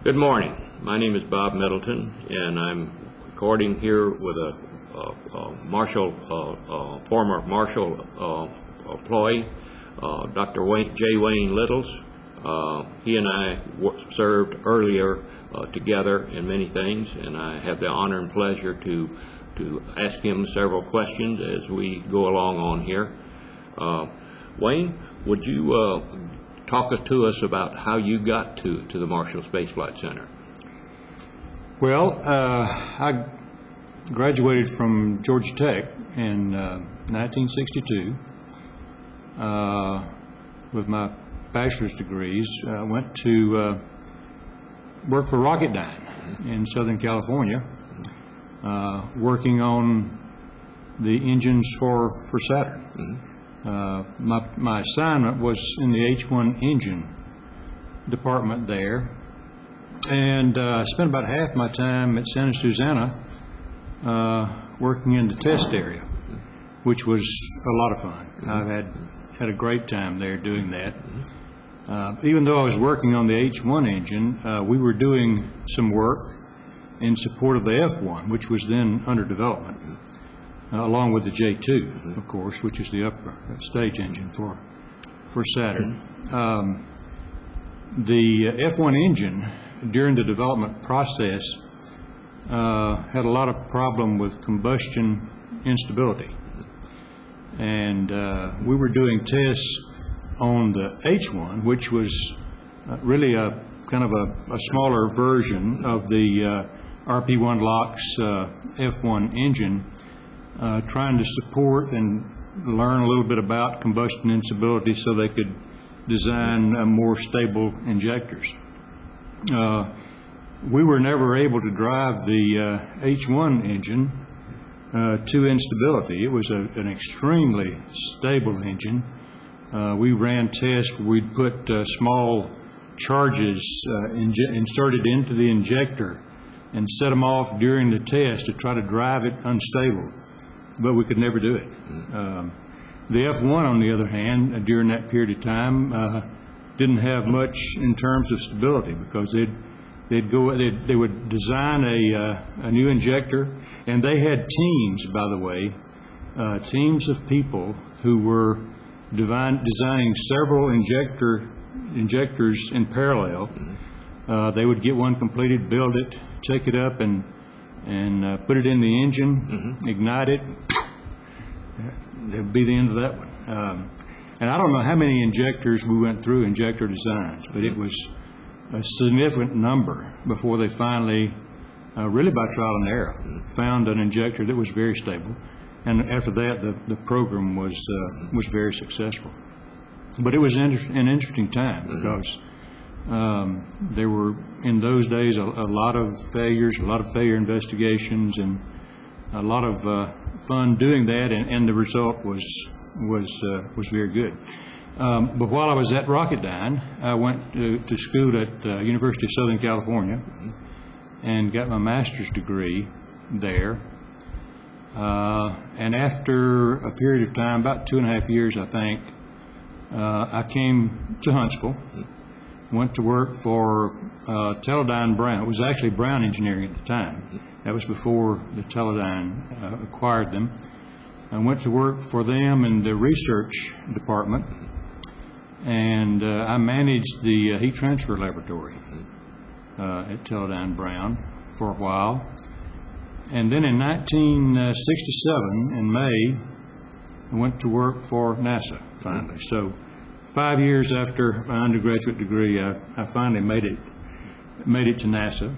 Good morning. My name is Bob Middleton, and I'm recording here with a former Marshall employee, Dr. J. Wayne Littles. He and I served earlier together in many things, and I have the honor and pleasure to ask him several questions as we go along on here. Wayne, would you talk to us about how you got to the Marshall Space Flight Center? Well, I graduated from Georgia Tech in 1962 with my bachelor's degrees. I went to work for Rocketdyne in Southern California, working on the engines for Saturn. My assignment was in the H-1 engine department there, and I spent about half my time at Santa Susana working in the test area, which was a lot of fun. I had a great time there doing that. Even though I was working on the H-1 engine, we were doing some work in support of the F-1, which was then under development, along with the J-2, of course, which is the upper stage engine for Saturn. The F-1 engine, during the development process, had a lot of problem with combustion instability. And we were doing tests on the H-1, which was really a kind of a smaller version of the RP1 LOX F-1 engine, trying to support and learn a little bit about combustion instability so they could design more stable injectors. We were never able to drive the H-1 engine to instability. It was an extremely stable engine. We ran tests where we'd put small charges inserted into the injector and set them off during the test to try to drive it unstable, but we could never do it. The F-1, on the other hand, during that period of time, didn't have much in terms of stability, because they would design a new injector, and they had teams, by the way, teams of people who were designing several injectors in parallel. They would get one completed, build it, take it up, and put it in the engine, ignite it. That would be the end of that one. And I don't know how many injectors we went through, injector designs, but it was a significant number before they finally, really by trial and error, found an injector that was very stable. And after that, the program was very successful. But it was an interesting time, because there were, in those days, a lot of failures, a lot of failure investigations, and a lot of fun doing that, and the result was very good. But while I was at Rocketdyne, I went to school at University of Southern California and got my master's degree there. And after a period of time, about 2.5 years, I think, I came to Huntsville, went to work for Teledyne Brown. It was actually Brown Engineering at the time. That was before the Teledyne acquired them. I went to work for them in the research department, and I managed the heat transfer laboratory at Teledyne Brown for a while. And then in 1967, in May, I went to work for NASA finally. So 5 years after my undergraduate degree, I finally made it to NASA,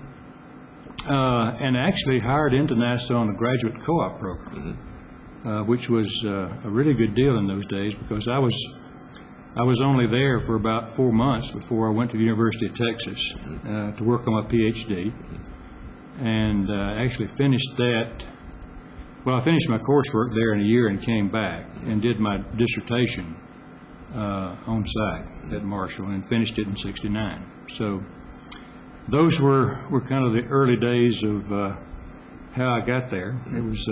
and actually hired into NASA on a graduate co-op program, which was a really good deal in those days, because I was only there for about 4 months before I went to the University of Texas to work on my PhD, and actually finished that. Well, I finished my coursework there in a year and came back and did my dissertation on site at Marshall and finished it in '69. So those were kind of the early days of how I got there. It was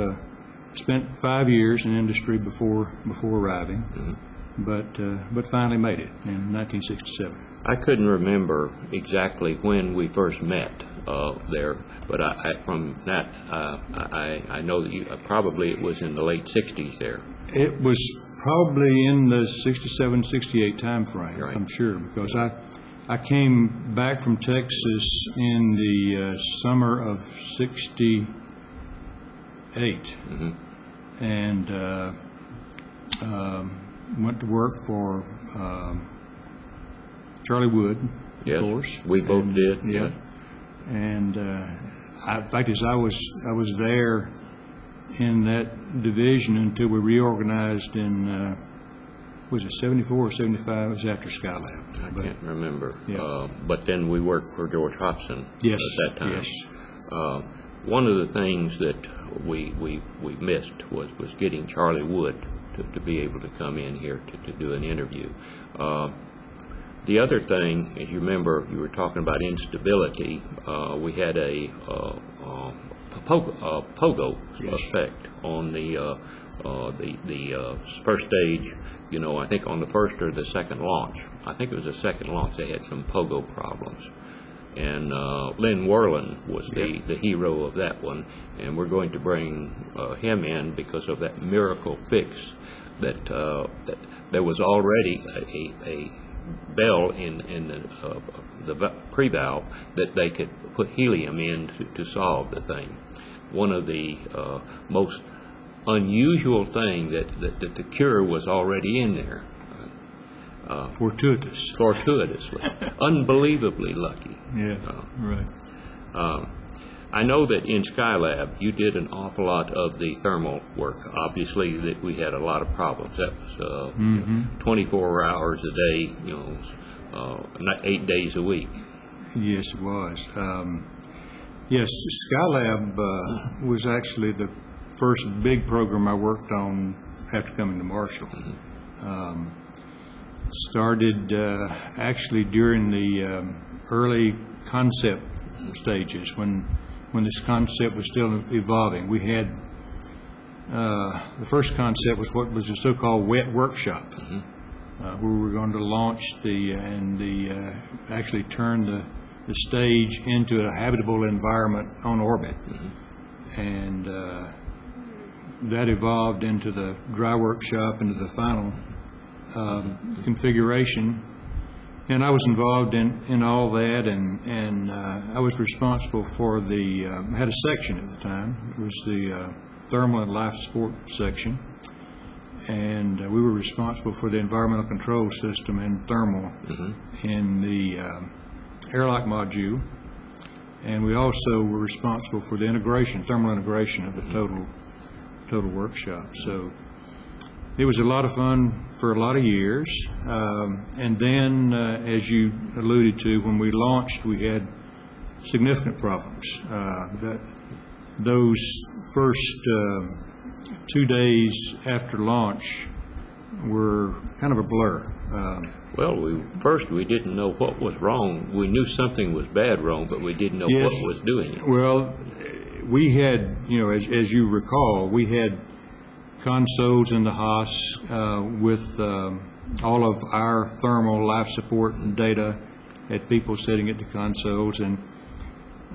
spent 5 years in industry before arriving, but finally made it in 1967. I couldn't remember exactly when we first met there, but from that I know that probably it was in the late 60s there. It was probably in the 67, 68 time frame, Right. I'm sure, because I came back from Texas in the summer of 68, and went to work for Charlie Wood, Yes, of course. we both did. Yeah. And in fact, as I was there in that division until we reorganized in, was it 74 or 75? It was after Skylab. I can't remember. Yeah. But then we worked for George Hobson Yes, at that time. yes. One of the things that we missed was getting Charlie Wood to be able to come in here to do an interview. The other thing, as you remember, you were talking about instability. We had a pogo Yes. effect on the first stage. You know, I think on the first or the second launch. I think it was the second launch. They had some pogo problems, and Lynn Worland was the hero of that one. And we're going to bring him in because of that miracle fix that there was already a bell in the pre-valve that they could put helium in to solve the thing. One of the most unusual thing that the cure was already in there. Fortuitously. Unbelievably lucky. Yeah, right. I know that in Skylab you did an awful lot of the thermal work. Obviously, that we had a lot of problems. That was 24 hours a day, not 8 days a week. Yes, it was. Yes, Skylab was actually the first big program I worked on after coming to Marshall. Started actually during the early concept stages when this concept was still evolving. We had the first concept was what was a so-called wet workshop, where we were going to launch actually turn the stage into a habitable environment on orbit, and that evolved into the dry workshop, into the final configuration. And I was involved in all that, and I was responsible for I had a section at the time. It was the thermal and life support section, and we were responsible for the environmental control system and thermal in the airlock module, and we also were responsible for the thermal integration of the total workshop. So it was a lot of fun for a lot of years, and then, as you alluded to, when we launched, we had significant problems. Those first 2 days after launch were kind of a blur. Well, we didn't know what was wrong. We knew something was bad wrong, but we didn't know Yes. what was doing it. Well, we had, as you recall, we had consoles in the Haas with all of our thermal life support and data, had people sitting at the consoles, and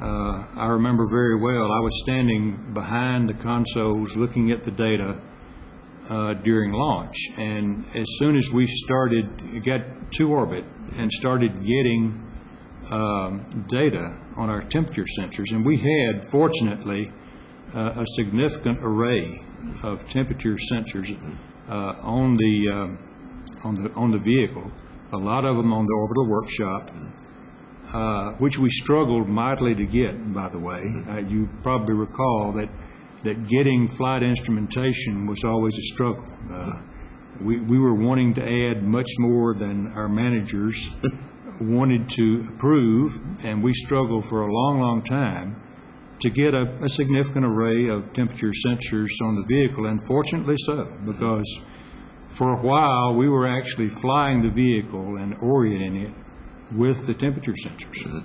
I remember very well, I was standing behind the consoles looking at the data during launch, and as soon as we got to orbit and started getting data on our temperature sensors, and we had, fortunately, a significant array of temperature sensors on the vehicle, a lot of them on the orbital workshop, which we struggled mightily to get, by the way. You probably recall that getting flight instrumentation was always a struggle. We were wanting to add much more than our managers wanted to approve, and we struggled for a long, long time to get a significant array of temperature sensors on the vehicle, and fortunately so, because for a while we were actually flying the vehicle and orienting it with the temperature sensors.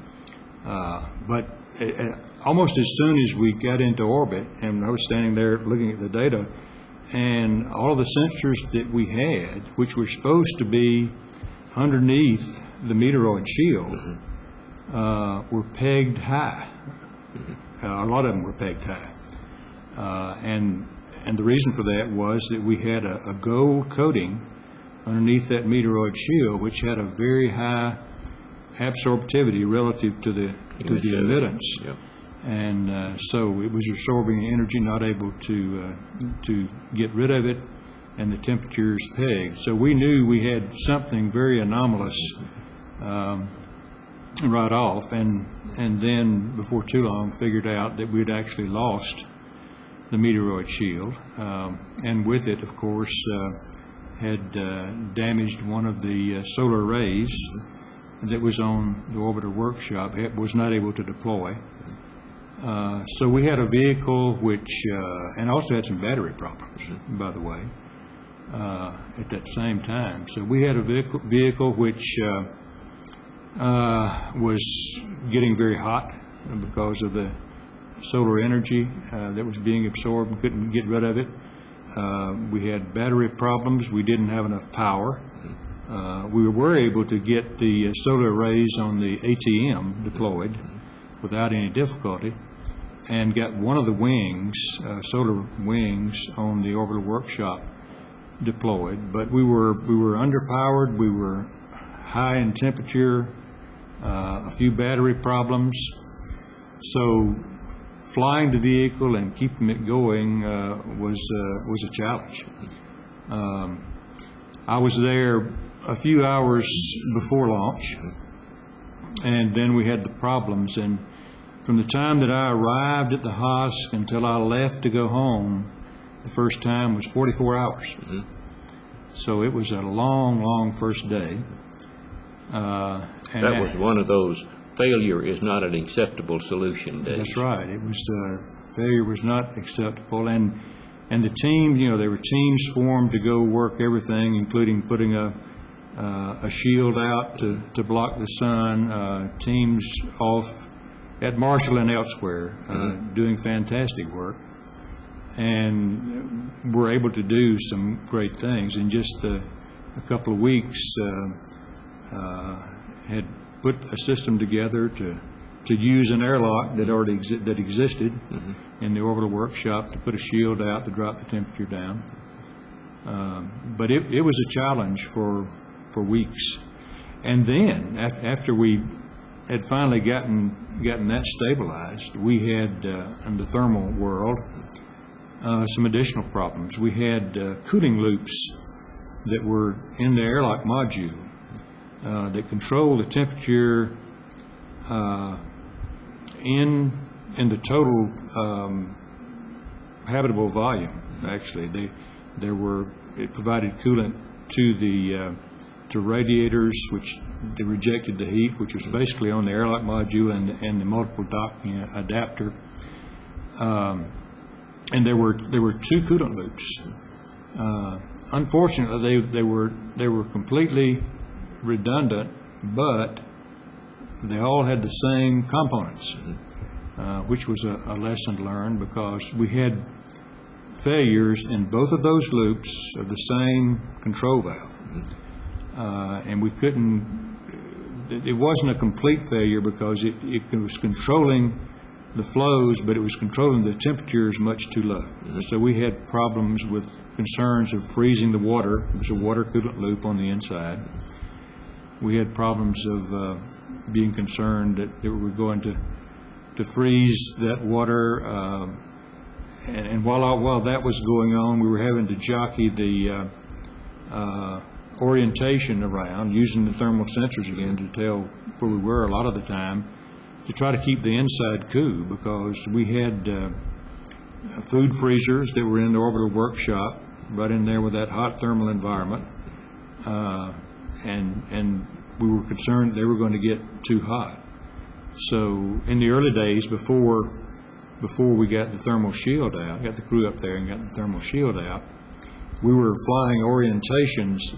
But almost as soon as we got into orbit, and I was standing there looking at the data, and all of the sensors that we had, which were supposed to be underneath the meteoroid shield were pegged high. A lot of them were pegged high. And the reason for that was that we had a gold coating underneath that meteoroid shield, which had a very high absorptivity relative to the emittance. Yep. And so it was absorbing energy, not able to get rid of it, and the temperatures pegged. So we knew we had something very anomalous right off, and then before too long figured out that we'd actually lost the meteoroid shield, and with it, of course, had damaged one of the solar arrays that was on the orbiter workshop. It was not able to deploy. So we had a vehicle which, and also had some battery problems, by the way, at that same time. So we had a vehicle which was getting very hot because of the solar energy that was being absorbed and couldn't get rid of it. We had battery problems. We didn't have enough power. We were able to get the solar arrays on the ATM deployed without any difficulty, and got one of the wings, solar wings, on the orbital workshop deployed. But we were underpowered. We were high in temperature, a few battery problems. So flying the vehicle and keeping it going was a challenge. I was there a few hours before launch, and then we had the problems. And from the time that I arrived at the Hosk until I left to go home, the first time was 44 hours. So it was a long, long first day. And that was one of those, failure is not an acceptable solution days. That's right. It was, failure was not acceptable. And the team, there were teams formed to go work everything, including putting a shield out to block the sun, teams off at Marshall and elsewhere, doing fantastic work, and were able to do some great things. In just a couple of weeks, had put a system together to use an airlock that already existed in the orbital workshop, to put a shield out to drop the temperature down. But it was a challenge for weeks. And then after we had finally gotten that stabilized, we had in the thermal world some additional problems. We had cooling loops that were in the airlock module that control the temperature in the total habitable volume. Actually, it provided coolant to radiators, which they rejected the heat, which was basically on the airlock module and the multiple docking adapter. And there were two coolant loops. Unfortunately, they were completely redundant, but they all had the same components, which was a lesson learned, because we had failures in both of those loops of the same control valve. And we couldn't, it wasn't a complete failure because it was controlling the flows, but it was controlling the temperatures much too low. So we had problems with concerns of freezing the water. It was a water coolant loop on the inside. We had problems of being concerned that we were going to freeze that water. And while that was going on, we were having to jockey the orientation around, using the thermal sensors again to tell where we were a lot of the time, to try to keep the inside cool, because we had food freezers that were in the orbital workshop right in there with that hot thermal environment, and we were concerned they were going to get too hot. So in the early days, before we got the thermal shield out, got the crew up there and got the thermal shield out, we were flying orientations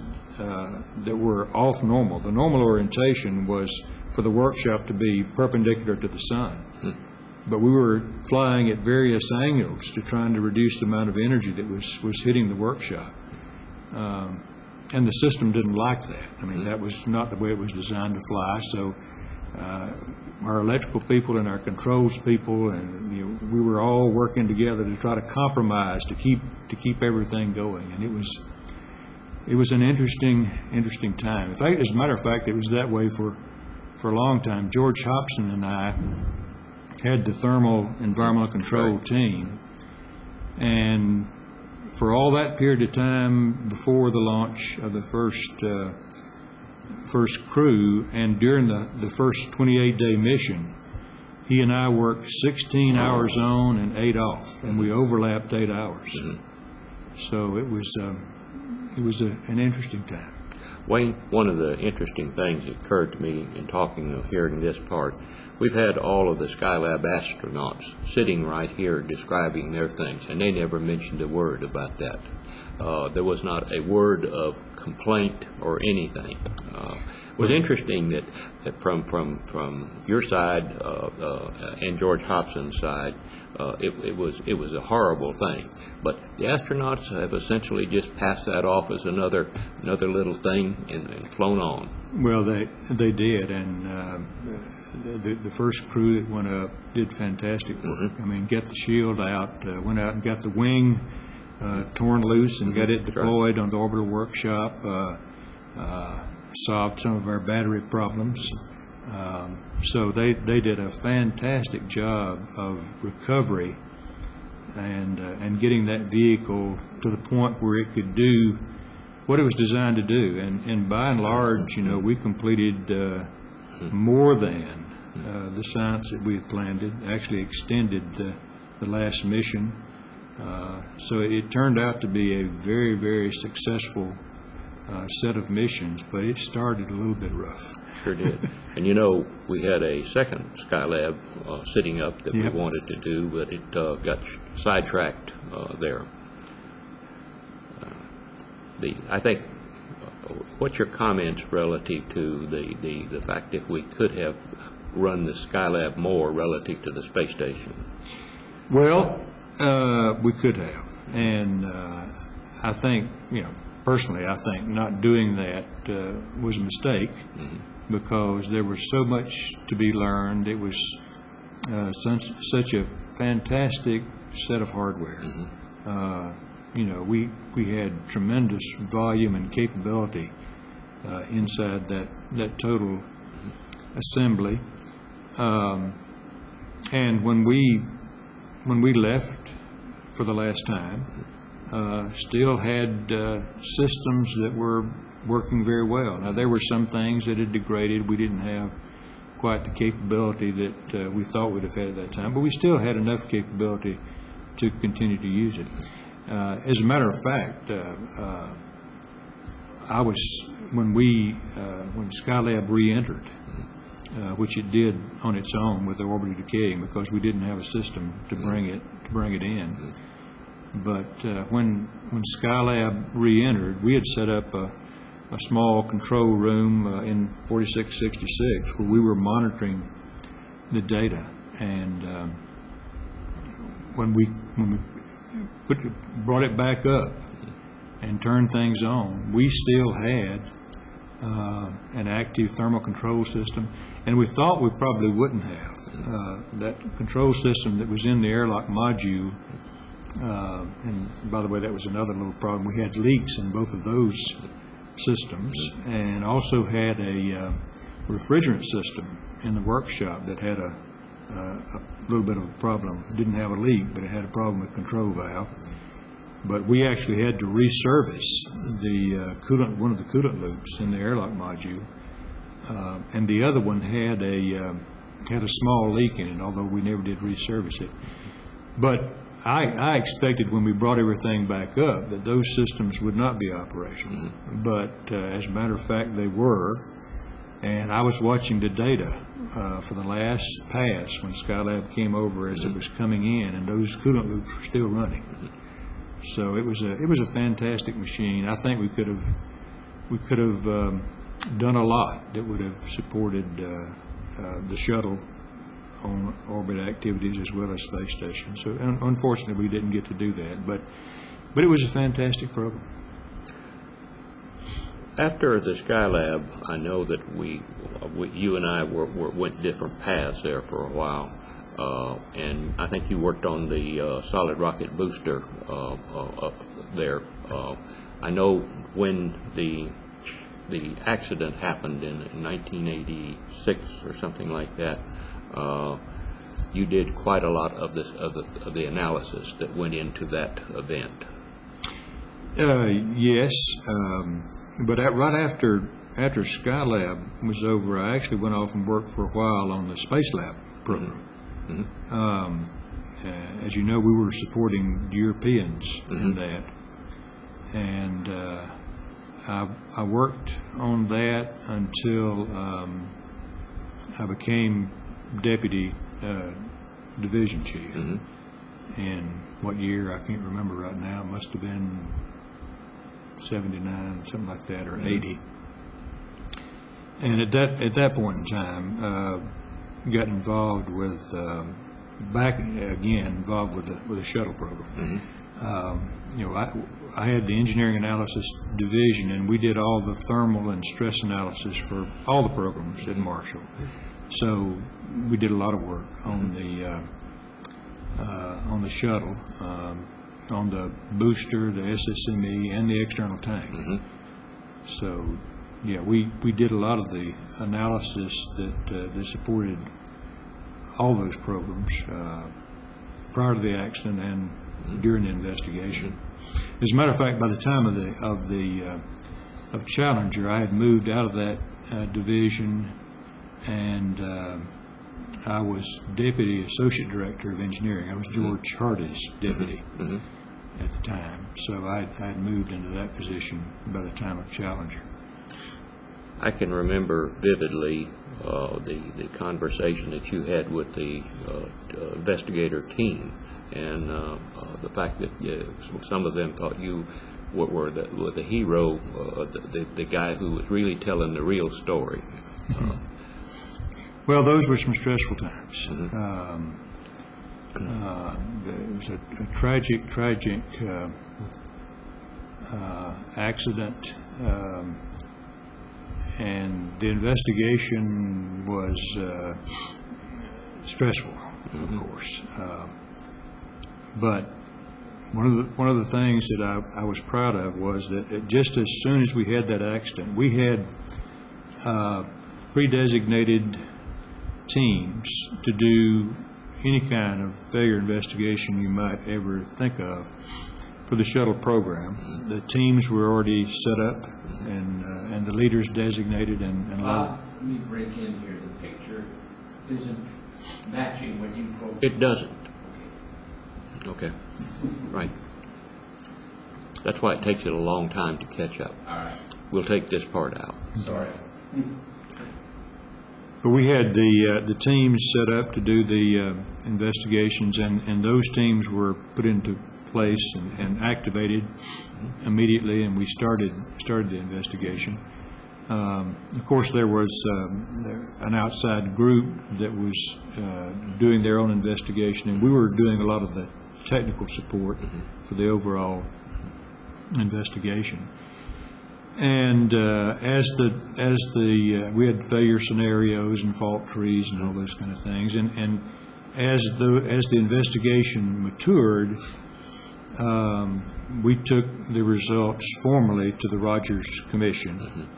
that were off normal. The normal orientation was for the workshop to be perpendicular to the sun. But we were flying at various angles to trying to reduce the amount of energy that was hitting the workshop. the system didn't like that. I mean, that was not the way it was designed to fly. So our electrical people and our controls people, and we were all working together to try to compromise to keep everything going. And it was an interesting time. In fact, as a matter of fact, it was that way for a long time. George Hobson and I had the thermal environmental control team, and for all that period of time before the launch of the first crew, and during the first 28-day mission, he and I worked 16 hours on and 8 off, and we overlapped 8 hours. So it was an interesting time. Wayne, one of the interesting things that occurred to me in talking or hearing this part, we've had all of the Skylab astronauts sitting right here describing their things, and they never mentioned a word about that. There was not a word of complaint or anything. It was interesting that from your side and George Hobson's side, it was a horrible thing. But the astronauts have essentially just passed that off as another little thing and flown on. Well, they did, and the first crew that went up did fantastic work. I mean, get the shield out, went out and got the wing torn loose and got it deployed on the orbital workshop, solved some of our battery problems. So they did a fantastic job of recovery and getting that vehicle to the point where it could do what it was designed to do. And by and large, we completed more than the science that we had planned. It actually extended the last mission. So it turned out to be a very, very successful set of missions, but it started a little bit rough. Sure did. And we had a second Skylab sitting up that we wanted to do, but it got sidetracked there. I think, what's your comments relative to the fact if we could have run the Skylab more relative to the space station? Well, we could have, and I think, personally, I think not doing that was a mistake, because there was so much to be learned. It was such a fantastic set of hardware. We had tremendous volume and capability inside that total assembly, and when we left for the last time, still had systems that were working very well. Now, there were some things that had degraded. We didn't have quite the capability that we thought we'd have had at that time, but we still had enough capability to continue to use it. As a matter of fact, when Skylab re-entered, which it did on its own with the orbital decaying, because we didn't have a system to bring it in. But when Skylab re-entered, we had set up a small control room in 4666 where we were monitoring the data. And when we brought it back up and turned things on, we still had an active thermal control system, and we thought we probably wouldn't have. That control system that was in the airlock module, and by the way, that was another little problem. We had leaks in both of those systems, and also had a refrigerant system in the workshop that had a little bit of a problem. It didn't have a leak, but it had a problem with the control valve. But we actually had to reservice one of the coolant loops in the airlock module, and the other one had a small leak in it, although we never did reservice it. But I expected when we brought everything back up that those systems would not be operational. But as a matter of fact, they were. And I was watching the data for the last pass when Skylab came over as it was coming in, and those coolant loops were still running. So it was a fantastic machine. I think we could have done a lot that would have supported the shuttle on orbit activities as well as space station. So unfortunately, we didn't get to do that, but it was a fantastic program. After the Skylab, I know that you and I went different paths there for a while, and I think you worked on the solid rocket booster up there. I know when the accident happened in 1986 or something like that, you did quite a lot of the analysis that went into that event. Yes, but right after Skylab was over, I actually went off and worked for a while on the Spacelab program. Mm-hmm. As you know, we were supporting Europeans in that, and I worked on that until I became deputy division chief. Mm-hmm. In what year, I can't remember right now. It must have been 79, something like that, or 80. And at that point in time, got involved with involved with the Shuttle Program. Mm-hmm. I had the engineering analysis division, and we did all the thermal and stress analysis for all the programs at Marshall. So we did a lot of work on the shuttle, on the booster, the SSME, and the external tank. Mm-hmm. So, yeah, we did a lot of the analysis that supported all those programs prior to the accident and during the investigation. As a matter of fact, by the time of Challenger, I had moved out of that division, and I was deputy associate director of engineering. I was George Hardy's deputy. Mm-hmm. At the time, so I had moved into that position by the time of Challenger. I can remember vividly the conversation that you had with the investigator team, and the fact that some of them thought you were the hero, the guy who was really telling the real story. Well, those were some stressful times. Mm-hmm. It was a tragic accident, and the investigation was stressful, of course. But one of the things that I was proud of was that just as soon as we had that accident, we had pre-designated teams to do any kind of failure investigation you might ever think of for the shuttle program. The teams were already set up, and the leaders designated and let me break in here. The picture isn't matching what you quoted. It doesn't. Okay. Right. That's why it takes it a long time to catch up. All right. We'll take this part out. Sorry. But we had the teams set up to do the investigations, and those teams were put into place and activated immediately, and we started the investigation. Of course, there was an outside group that was doing their own investigation, and we were doing a lot of the technical support for the overall investigation. And we had failure scenarios and fault trees and all those kind of things, and as the investigation matured, we took the results formally to the Rogers Commission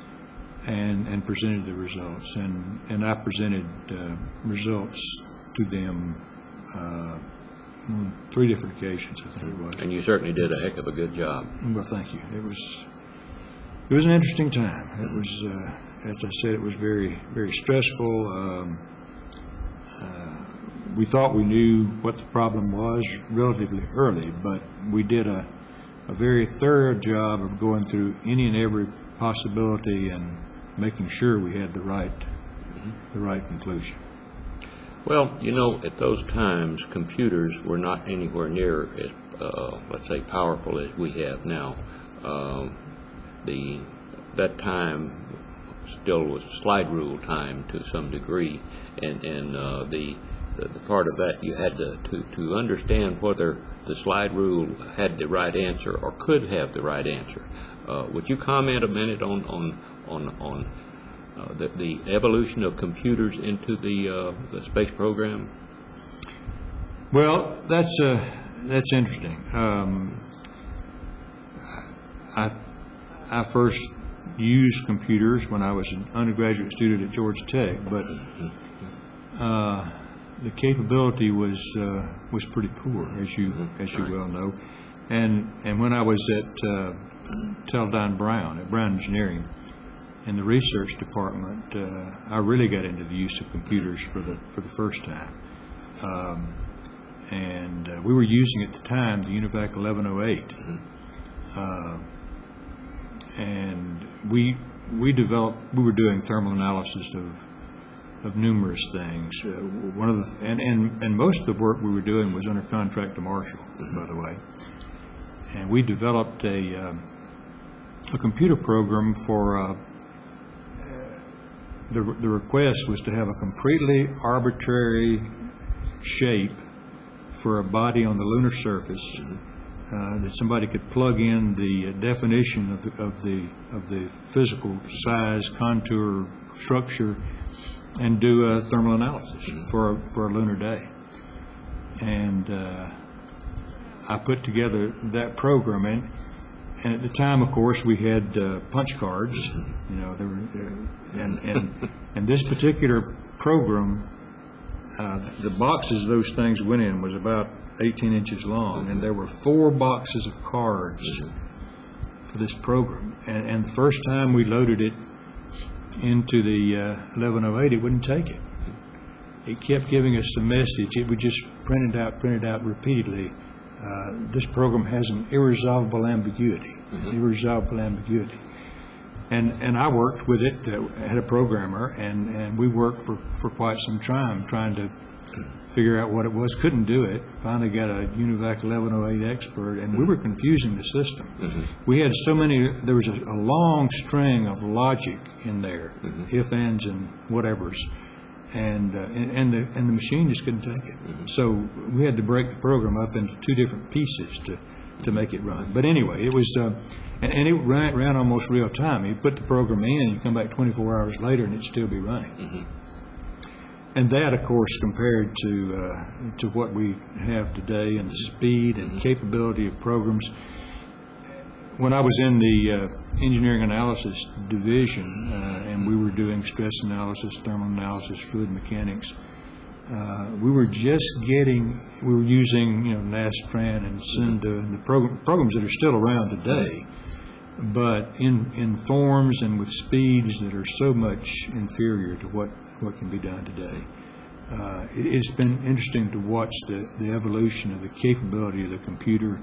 and presented the results, and I presented results to them on 3 different occasions, I think it was. And you certainly did a heck of a good job. Well, thank you. It was an interesting time. It was, as I said, it was very, very stressful. We thought we knew what the problem was relatively early, but we did a very thorough job of going through any and every possibility and making sure we had the right conclusion. Well, you know, at those times, computers were not anywhere near as, let's say, powerful as we have now. That time still was slide rule time to some degree, and the part of that you had to understand whether the slide rule had the right answer or could have the right answer. Would you comment a minute on the evolution of computers into the space program? Well, that's interesting. I first used computers when I was an undergraduate student at Georgia Tech, but the capability was pretty poor, as you well know. And when I was at Teledyne Brown at Brown Engineering in the research department, I really got into the use of computers for the first time. And we were using at the time the UNIVAC 1108, and we were doing thermal analysis of numerous things. And most of the work we were doing was under contract to Marshall, by the way. And we developed a computer program for the request was to have a completely arbitrary shape for a body on the lunar surface, that somebody could plug in the definition of the physical size, contour, structure, and do a thermal analysis for a lunar day. And I put together that program, and at the time, of course, we had punch cards. You know, there were, and this particular program, the boxes those things went in was about 18 inches long, and there were 4 boxes of cards for this program. And the first time we loaded it into the 1108, it wouldn't take it. It kept giving us the message. It would just print it out repeatedly. This program has an irresolvable ambiguity. Irresolvable ambiguity. And I worked with it, had a programmer, and we worked for quite some time trying to figure out what it was. Couldn't do it. Finally got a UNIVAC 1108 expert, and we were confusing the system. We had so many, there was a long string of logic in there, if, ands, and whatevers, and the machine just couldn't take it. So we had to break the program up into 2 different pieces to make it run. But anyway, it was, and it ran almost real time. You put the program in, you come back 24 hours later, and it'd still be running. And that, of course, compared to what we have today and the speed and capability of programs. When I was in the engineering analysis division, and we were doing stress analysis, thermal analysis, fluid mechanics, we were using, Nastran and Cinda and the programs that are still around today, but in forms and with speeds that are so much inferior to what can be done today. It's been interesting to watch the evolution of the capability of the computer,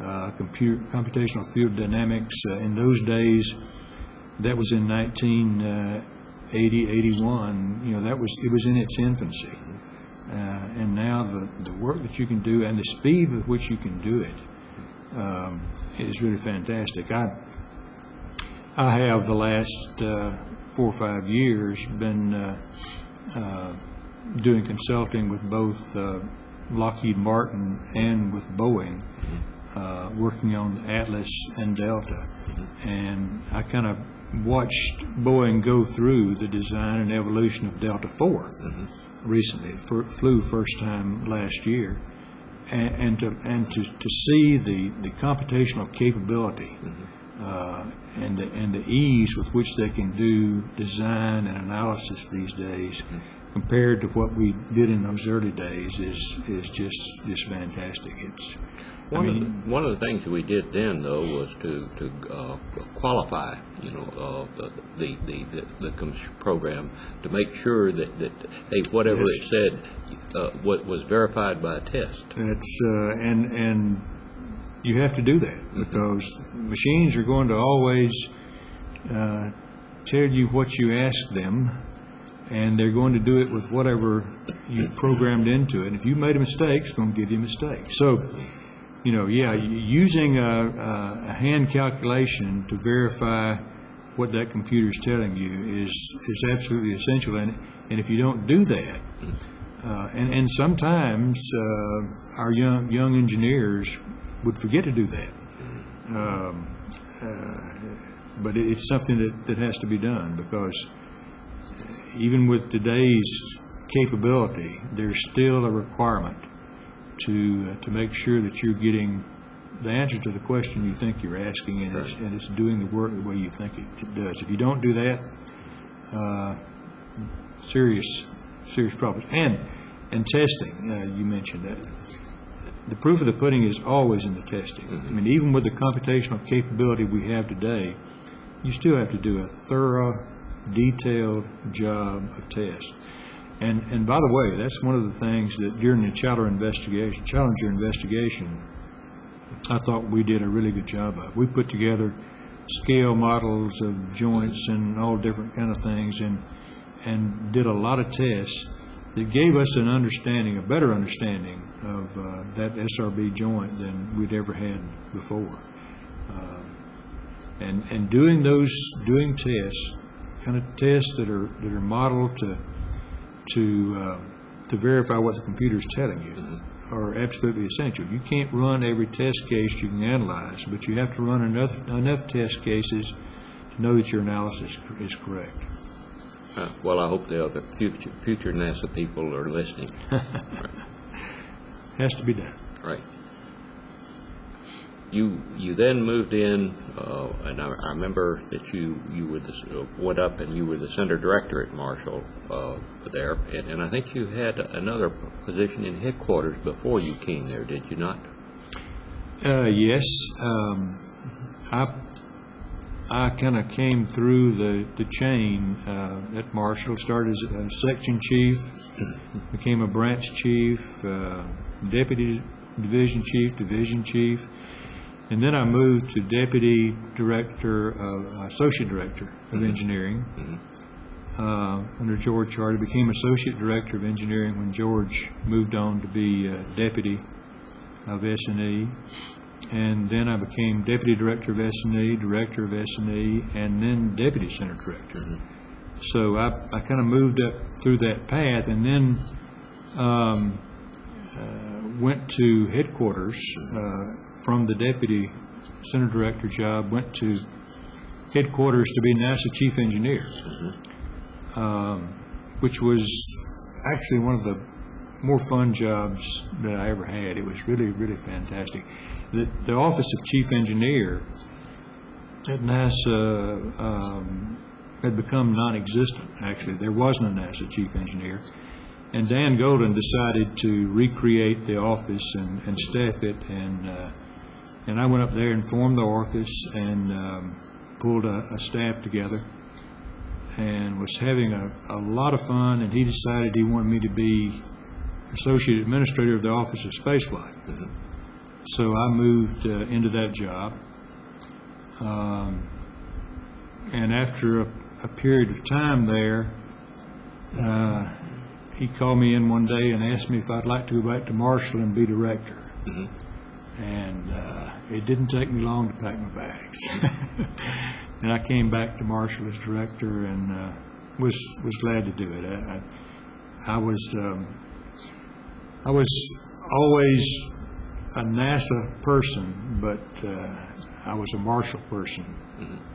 computational field dynamics. In those days, that was in 1980, 81. It was in its infancy, and now the work that you can do and the speed with which you can do it is really fantastic. I have the last 4 or 5 years been doing consulting with both Lockheed Martin and with Boeing, working on Atlas and Delta. And I kind of watched Boeing go through the design and evolution of Delta IV recently. It flew first time last year. And to see the computational capability and the ease with which they can do design and analysis these days, compared to what we did in those early days, is just fantastic. It's one of the things we did then, though, was to qualify, the program to make sure that hey, whatever it said was verified by a test. That's and you have to do that, because machines are going to always tell you what you ask them, and they're going to do it with whatever you programmed into it. If you made a mistake, it's going to give you a mistake. So, using a hand calculation to verify what that computer is telling you is absolutely essential. And if you don't do that, and sometimes our young engineers would forget to do that. but it's something that has to be done, because even with today's capability, there's still a requirement to make sure that you're getting the answer to the question you think you're asking, and it's doing the work the way you think it does. If you don't do that, serious problems. And testing, you mentioned that. The proof of the pudding is always in the testing. I mean, even with the computational capability we have today, you still have to do a thorough, detailed job of tests. And by the way, that's one of the things that during the Challenger investigation, I thought we did a really good job of. We put together scale models of joints and all different kind of things, and did a lot of tests that gave us an understanding, a better understanding of that SRB joint than we'd ever had before. And doing tests, kind of tests that are modeled to verify what the computer is telling you, are absolutely essential. You can't run every test case you can analyze, but you have to run enough test cases to know that your analysis is correct. Well, I hope the other future NASA people are listening. Right. Has to be done. Right. You then moved in, and I remember that you went up and you were the center director at Marshall there, and I think you had another position in headquarters before you came there, did you not? Yes. I kind of came through the chain at Marshall. Started as a section chief, became a branch chief, deputy division chief, and then I moved to deputy director, associate director of engineering under George Hardy. Became associate director of engineering when George moved on to be deputy of S&E. And then I became deputy director of S&E, director of S&E, and then deputy center director. So I kind of moved up through that path, and then went to headquarters from the deputy center director job, went to headquarters to be NASA chief engineer, which was actually one of the more fun jobs that I ever had. It was really, really fantastic. The office of chief engineer at NASA had become non-existent, actually. There wasn't a NASA chief engineer. And Dan Golden decided to recreate the office and staff it, and I went up there and formed the office and pulled a staff together and was having a lot of fun, and he decided he wanted me to be associate administrator of the Office of Spaceflight. So I moved into that job, and after a period of time there, he called me in one day and asked me if I'd like to go back to Marshall and be director. And it didn't take me long to pack my bags. And I came back to Marshall as director, and was glad to do it. I was always a NASA person, but I was a Marshall person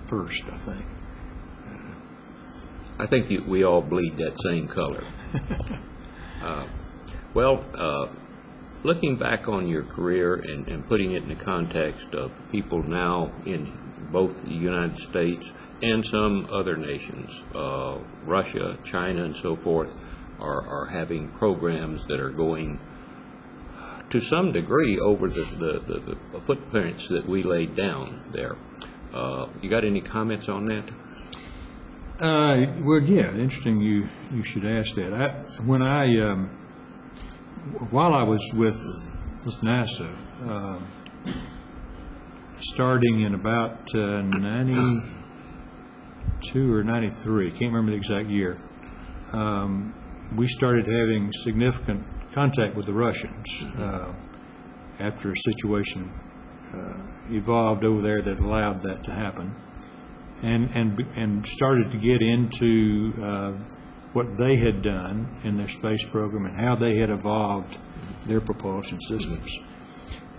first, I think. I think we all bleed that same color. Looking back on your career and putting it in the context of people now in both the United States and some other nations, Russia, China, and so forth, are having programs that are going to some degree over the footprints that we laid down there. You got any comments on that? Well, yeah, interesting you should ask that. While I was with NASA, starting in about 92 or 93, can't remember the exact year, we started having significant contact with the Russians after a situation evolved over there that allowed that to happen, and started to get into what they had done in their space program and how they had evolved their propulsion systems.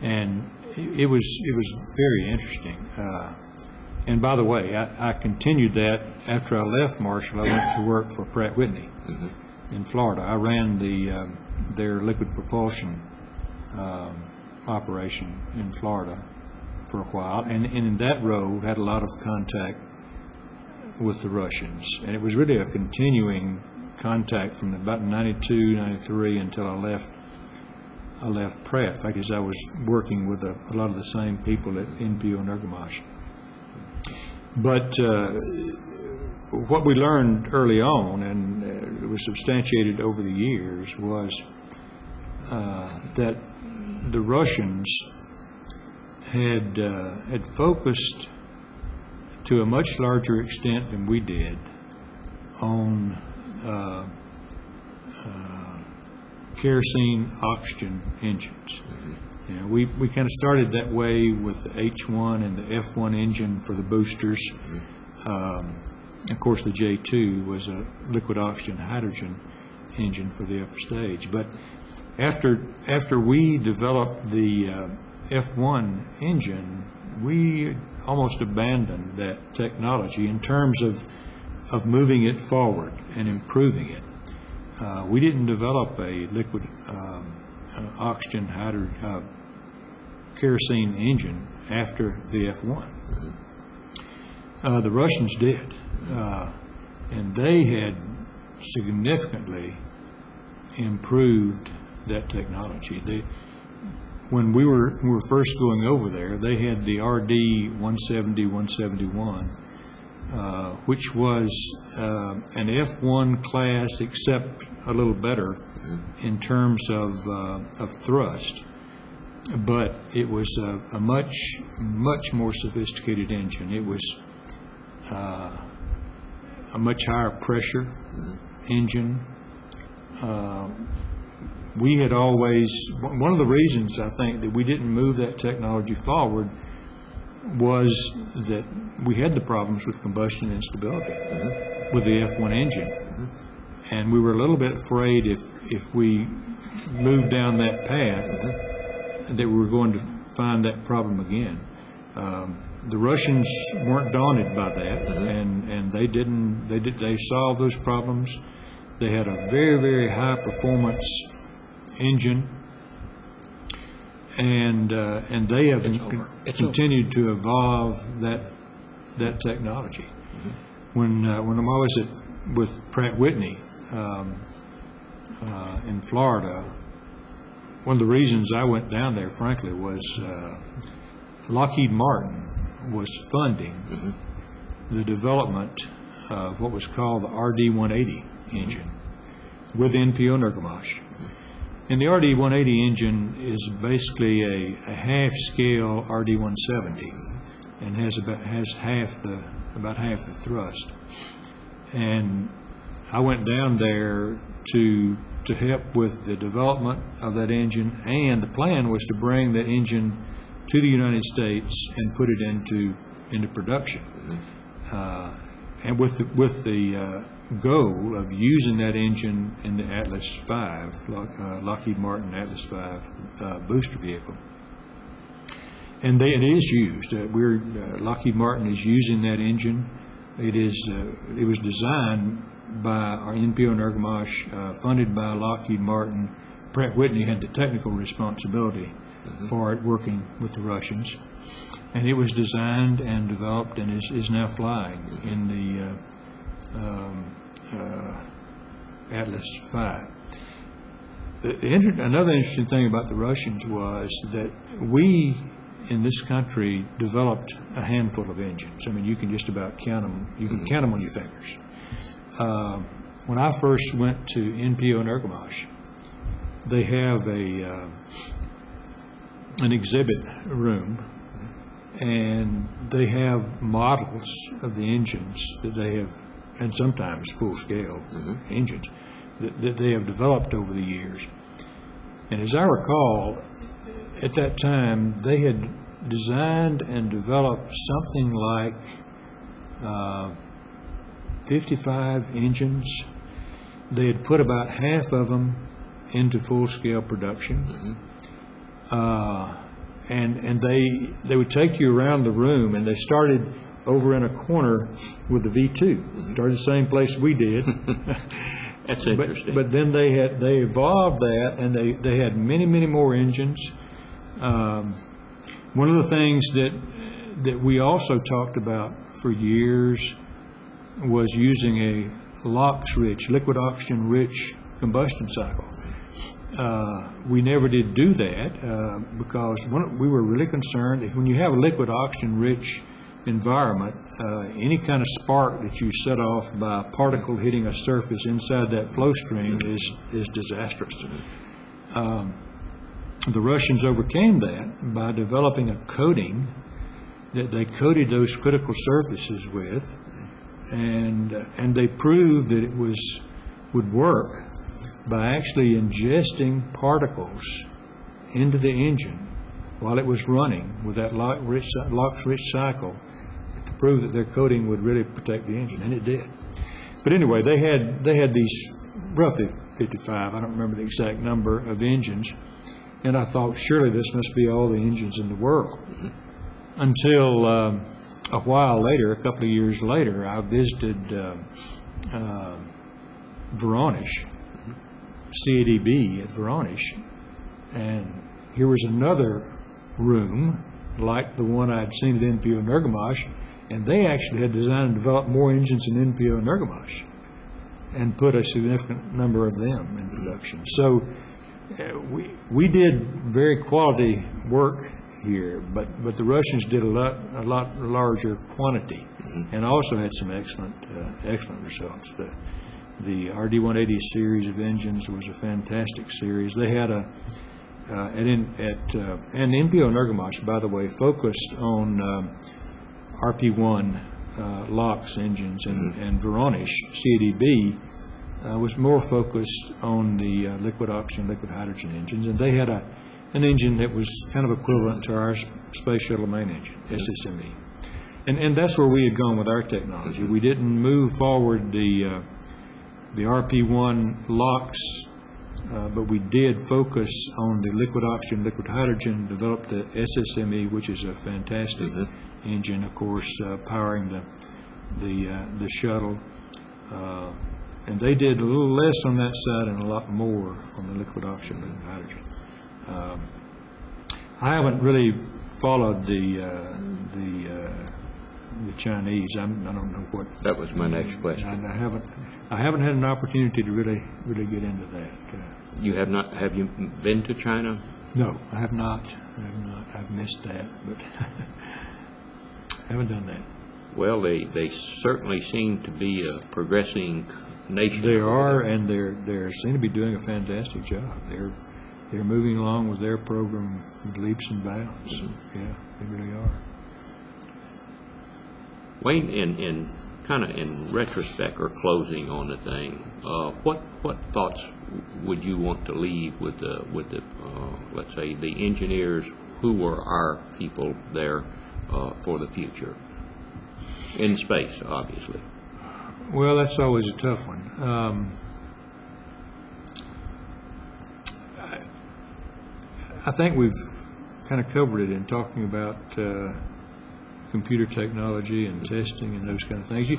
And it was very interesting. And by the way, I continued that after I left Marshall. I went to work for Pratt Whitney in Florida. I ran their liquid propulsion operation in Florida for a while, and in that role had a lot of contact with the Russians. And it was really a continuing contact from about 92, 93 until I left Pratt. In fact, as I was working with a lot of the same people at NPO Energomash. But what we learned early on, and it was substantiated over the years, was that the Russians had focused to a much larger extent than we did on kerosene oxygen engines. You know, we kind of started that way with the H1 and the F1 engine for the boosters. Of course, the J2 was a liquid oxygen hydrogen engine for the upper stage. But after we developed the F1 engine, we almost abandoned that technology in terms of moving it forward and improving it. We didn't develop a liquid oxygen kerosene engine after the F1. The Russians did, and they had significantly improved that technology. When we were first going over there, they had the RD 170, 171, which was an F1 class, except a little better in terms of thrust. But it was a much more sophisticated engine. It was a much higher pressure engine. We had always, one of the reasons I think that we didn't move that technology forward was that we had the problems with combustion instability with the F1 engine. And we were a little bit afraid if we moved down that path that we were going to find that problem again. The Russians weren't daunted by that, and they solved those problems. They had a very, very high performance engine, and they have continued to evolve that technology. When I was with Pratt Whitney in Florida, one of the reasons I went down there, frankly, was Lockheed Martin was funding the development of what was called the RD-180 engine with NPO Energomash. And the RD-180 engine is basically a half-scale RD-170 and has about half the thrust. And I went down there to help with the development of that engine, and the plan was to bring that engine to the United States and put it into production. And with the goal of using that engine in the Atlas V, Lockheed Martin Atlas V booster vehicle. And it is used. Lockheed Martin is using that engine. It was designed by our NPO Energomash, funded by Lockheed Martin. Pratt Whitney had the technical responsibility for it, working with the Russians. And it was designed and developed and is now flying in the Atlas V. Another interesting thing about the Russians was that we in this country developed a handful of engines. I mean, you can just about count them. You can count them on your fingers. When I first went to NPO Energomash, they have an exhibit room, and they have models of the engines that they have, and sometimes full-scale engines that they have developed over the years. And as I recall, at that time, they had designed and developed something like 55 engines. They had put about half of them into full-scale production. And they would take you around the room, and they started over in a corner with the V2. Started the same place we did. That's interesting. But then they evolved that, and they had many more engines. One of the things that we also talked about for years was using a LOX-rich, liquid oxygen-rich combustion cycle. We never did do that because we were really concerned if when you have a liquid oxygen-rich environment, any kind of spark that you set off by a particle hitting a surface inside that flow stream is disastrous. The Russians overcame that by developing a coating that they coated those critical surfaces with, and they proved that it would work by actually ingesting particles into the engine while it was running with that LOX-rich cycle to prove that their coating would really protect the engine, and it did. But anyway, they had these roughly 55, I don't remember the exact number of engines, and I thought surely this must be all the engines in the world. Until a while later, a couple of years later, I visited Voronezh, CADB at Voronezh, and here was another room like the one I'd seen at NPO Energomash, and they actually had designed and developed more engines than NPO Energomash and put a significant number of them in production. So we did very quality work here, but the Russians did a lot larger quantity, and also had some excellent results. The RD-180 series of engines was a fantastic series. They had and NPO Energomash, by the way, focused on RP1 LOX engines, and Voronezh CADB was more focused on the liquid oxygen, liquid hydrogen engines, and they had an engine that was kind of equivalent to our Space Shuttle main engine, SSME. And that's where we had gone with our technology. We didn't move forward the RP1 LOX, but we did focus on the liquid oxygen, liquid hydrogen, developed the SSME, which is a fantastic engine, of course, powering the shuttle. And they did a little less on that side and a lot more on the liquid oxygen, liquid hydrogen. I haven't really followed the Chinese. I don't know what. That was my next question. I haven't had an opportunity to really get into that. You have not? Have you been to China? No, I have not. I've missed that, but I haven't done that. Well, they certainly seem to be a progressing nation. They are, and they seem to be doing a fantastic job. They're moving along with their program with leaps and bounds. Yeah, they really are. Wayne, in kind of in retrospect or closing on the thing, what thoughts would you want to leave with the let's say the engineers who were our people there for the future in space, obviously? Well, that's always a tough one. I think we've kind of covered it in talking about computer technology and testing and those kind of things. You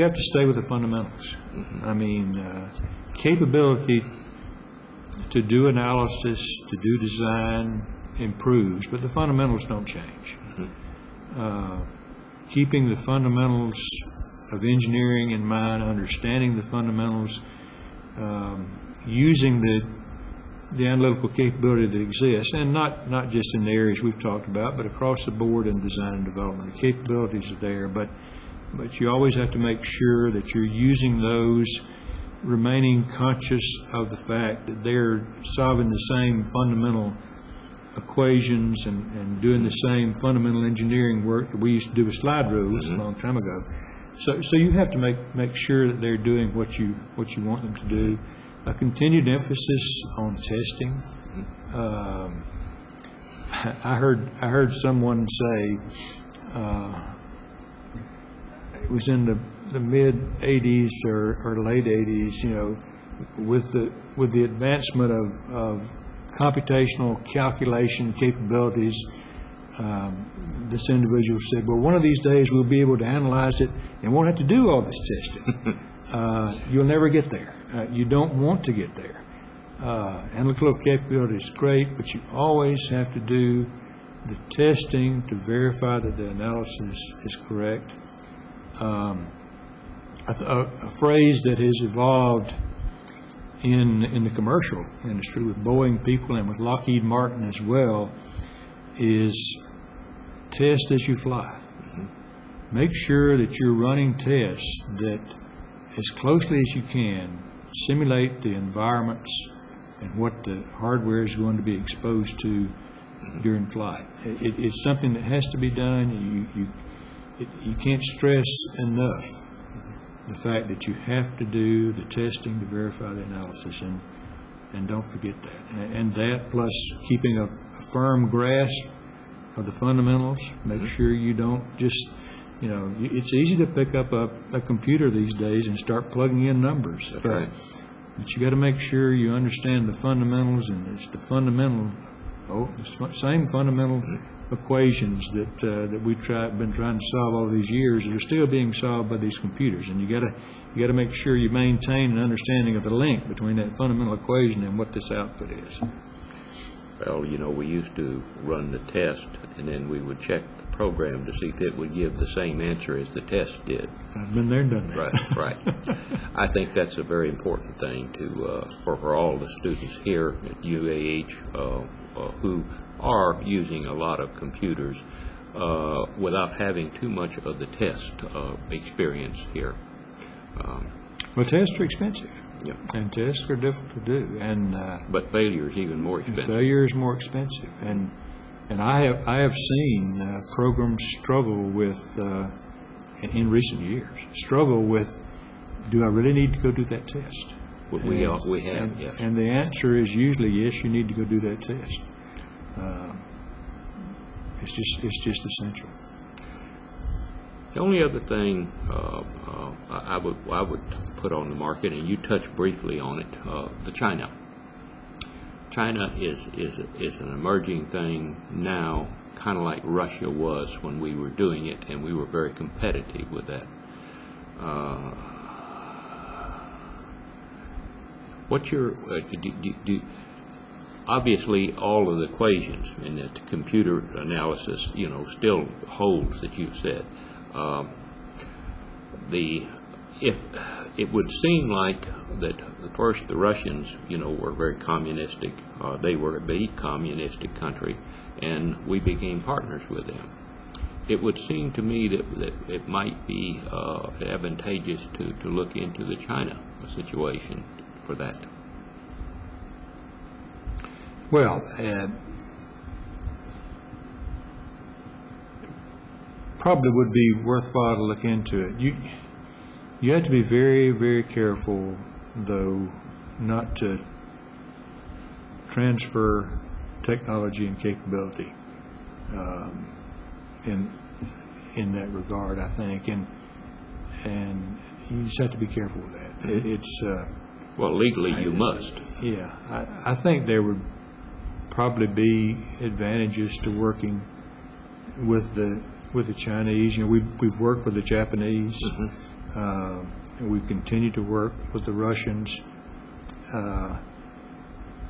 have to stay with the fundamentals. I mean, capability to do analysis, to do design improves, but the fundamentals don't change. Keeping the fundamentals of engineering in mind, understanding the fundamentals, using the analytical capability that exists, and not just in the areas we've talked about, but across the board in design and development. The capabilities are there, but you always have to make sure that you're using those, remaining conscious of the fact that they're solving the same fundamental equations and doing the same fundamental engineering work that we used to do with slide rules a long time ago. So you have to make sure that they're doing what you want them to do. A continued emphasis on testing. I heard someone say it was in the mid '80s or late '80s. You know, with the advancement of computational calculation capabilities, this individual said, well, one of these days we'll be able to analyze it and won't have to do all this testing. You'll never get there. You don't want to get there. Analytical capability is great, but you always have to do the testing to verify that the analysis is correct. A phrase that has evolved in the commercial industry with Boeing people and with Lockheed Martin as well is test as you fly. Make sure that you're running tests that as closely as you can simulate the environments and what the hardware is going to be exposed to during flight. It's something that has to be done. You can't stress enough the fact that you have to do the testing to verify the analysis, and don't forget that. And that plus keeping a firm grasp of the fundamentals. Make sure you don't just, it's easy to pick up a computer these days and start plugging in numbers. That's right. But you got to make sure you understand the fundamentals, and it's the same fundamental equations that we've been trying to solve all these years that are still being solved by these computers. And you got to make sure you maintain an understanding of the link between that fundamental equation and what this output is. Well, we used to run the test, and then we would check the program to see if it would give the same answer as the test did. I've been there and done that. Right. I think that's a very important thing for all the students here at UAH who are using a lot of computers without having too much of the test experience here. Well, tests are expensive. Yeah. And tests are difficult to do, but failure is even more expensive. Failure is more expensive, and I have seen programs struggle with in recent years. Struggle with, do I really need to go do that test? We have, yes. And the answer is usually yes. You need to go do that test. It's just essential. The only other thing I would put on the market, and you touched briefly on it, the China. China is an emerging thing now, kind of like Russia was when we were doing it, and we were very competitive with that. What's your obviously all of the equations in the computer analysis, still holds that you've said. If it would seem like that first the Russians, were very communistic. They were the communistic country, and we became partners with them. It would seem to me that it might be advantageous to look into the China situation for that. Well, probably would be worthwhile to look into it. You have to be very, very careful, though, not to transfer technology and capability in that regard, I think, and you just have to be careful with that. Well, legally you must. Yeah, I think there would probably be advantages to working with the Chinese. We've worked with the Japanese. We continue to work with the Russians. A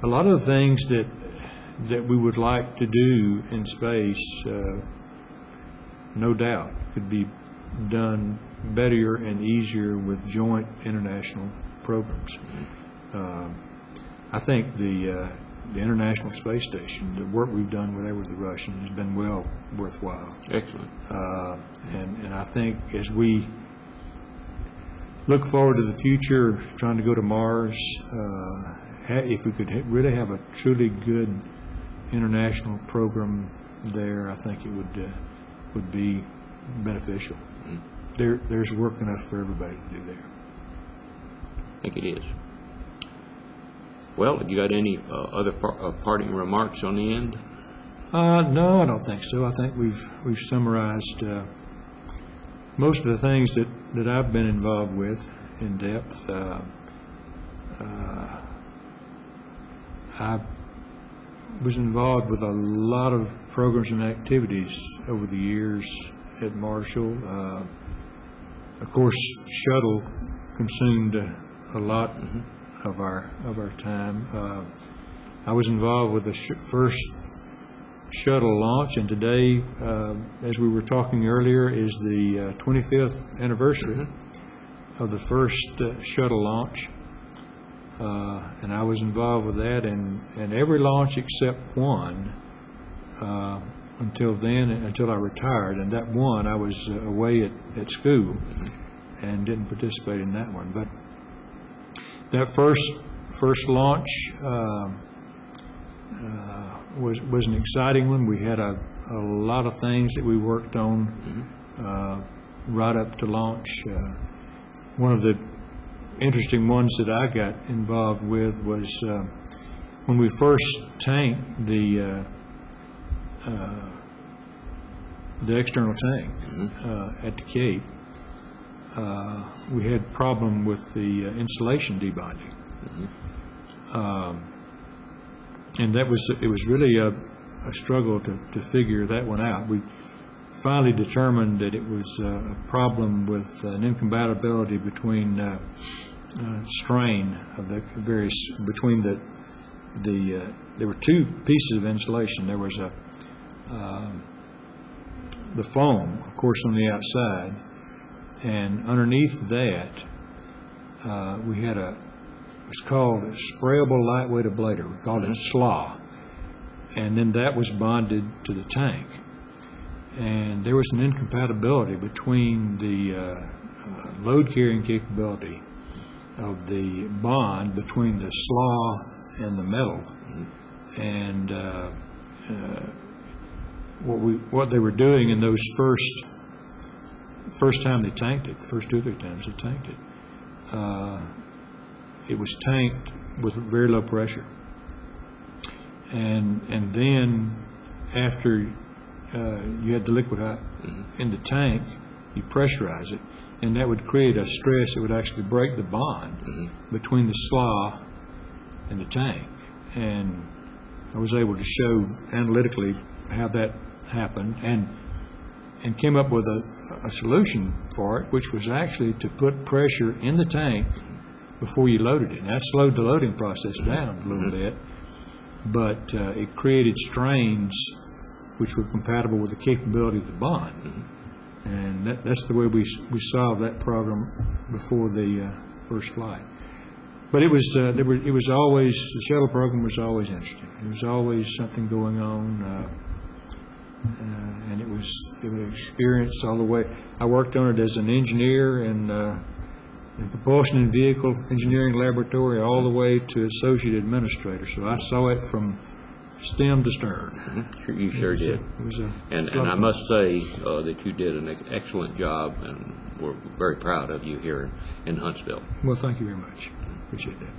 lot of the things that we would like to do in space, no doubt, could be done better and easier with joint international programs. I think the International Space Station, the work we've done with the Russians, has been well worthwhile. Excellent. And I think as we look forward to the future, trying to go to Mars, if we could really have a truly good international program there, I think it would be beneficial. There's work enough for everybody to do there. I think it is. Well, have you got any other parting remarks on the end? No, I don't think so. I think we've summarized most of the things that I've been involved with in depth. was involved with a lot of programs and activities over the years at Marshall. Of course, Shuttle consumed a lot of our time. I was involved with the first shuttle launch, and today, as we were talking earlier, is the 25th anniversary of the first shuttle launch. And I was involved with that, and every launch except one until I retired. And that one, I was away at school and didn't participate in that one. But that first launch was an exciting one. We had a lot of things that we worked on right up to launch. One of the interesting ones that I got involved with was when we first tanked the external tank at the Cape. We had a problem with the insulation debonding, and it was really a struggle to figure that one out. We finally determined that it was a problem with an incompatibility between strain of the various between there were two pieces of insulation. There was the foam, of course, on the outside, and underneath that we had it was called a sprayable lightweight ablator. We called it SLA, and then that was bonded to the tank. And there was an incompatibility between the load carrying capability of the bond between the SLA and the metal, and what they were doing in those first time they tanked it, first 2 or 3 times they tanked it, it was tanked with very low pressure, and then after you had the liquid in the tank, you pressurize it, and that would create a stress that would actually break the bond between the SLA and the tank. And I was able to show analytically how that happened, and came up with a solution for it, which was actually to put pressure in the tank before you loaded it. And that slowed the loading process down a little bit, but it created strains which were compatible with the capability of the bond. And that's the way we solved that problem before the first flight. But it was always, the shuttle program was always interesting. There was always something going on, and it was an experience all the way. I worked on it as an engineer in propulsion and vehicle engineering laboratory all the way to associate administrator. So I saw it from stem to stern. You sure did. And I must say that you did an excellent job, and we're very proud of you here in Huntsville. Well, thank you very much. Appreciate that.